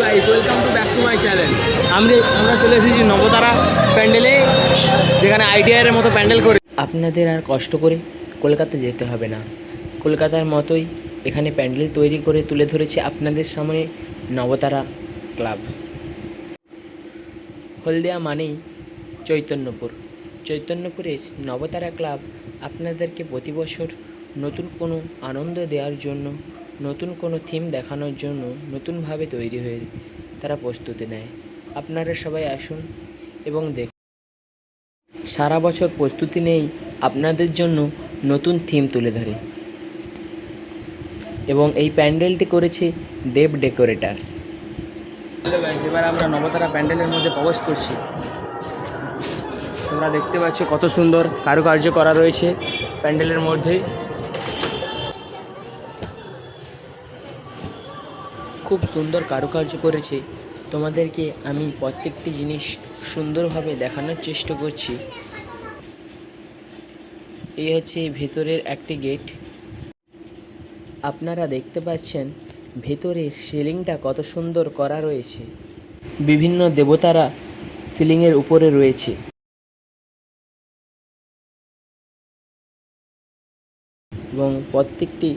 Guys, welcome to back to my channel. আমরা চলে এসেছি নবতারা প্যান্ডেলে, যেখানে আইডিয়ার মতো প্যান্ডেল করে। আপনাদের আর কষ্ট করে কলকাতা যেতে হবে না। কলকাতার মতোই এখানে প্যান্ডেল তৈরি করে তুলে ধরেছে আপনাদের সামনে নবতারা ক্লাব। হলদিয়া মানেই চৈতন্যপুর। চৈতন্যপুরের নবতারা ক্লাব আপনাদেরকে প্রতি বছর নতুন কোনো আনন্দ দেওয়ার জন্য, নতুন কোনো থিম দেখানোর জন্য নতুনভাবে তৈরি হয়ে তারা প্রস্তুতি নেয়। আপনারা সবাই আসুন এবং দেখুন। সারা বছর প্রস্তুতি নেই আপনাদের জন্য নতুন থিম তুলে ধরে, এবং এই প্যান্ডেলটি করেছে দেব ডেকোরেটার্স। হ্যালো গাইস, এবার আমরা নবতারা প্যান্ডেলের মধ্যে প্রবেশ করছি। তোমরা দেখতে পাচ্ছ কত সুন্দর কারুকার্য করা রয়েছে প্যান্ডেলের মধ্যে। খুব সুন্দর কারুকার্য করেছে। তোমাদেরকে আমি প্রত্যেকটি জিনিস সুন্দরভাবে দেখানোর চেষ্টা করছি। এই হচ্ছে ভেতরের একটি গেট। আপনারা দেখতে পাচ্ছেন ভেতরের সিলিংটা কত সুন্দর করা রয়েছে। বিভিন্ন দেবতারা সিলিংয়ের উপরে রয়েছে এবং প্রত্যেকটি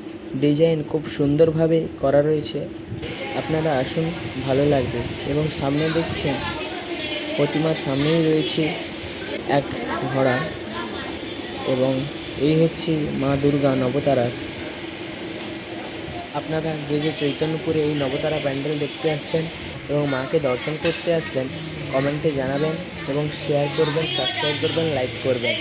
ডিজাইন খুব সুন্দরভাবে করা রয়েছে। আপনারা আসুন, ভালো লাগবে। এবং সামনে দেখছেন প্রতিমার সামনেই রয়েছে এক ঘোড়া, এবং এই হচ্ছে মা দুর্গা নবতারা। আপনারা যে যে চৈতন্যপুরে এই নবতারা প্যান্ডেল দেখতে আসবেন এবং মাকে দর্শন করতে আসবেন, কমেন্টে জানাবেন এবং শেয়ার করবেন, সাবস্ক্রাইব করবেন, লাইক করবেন।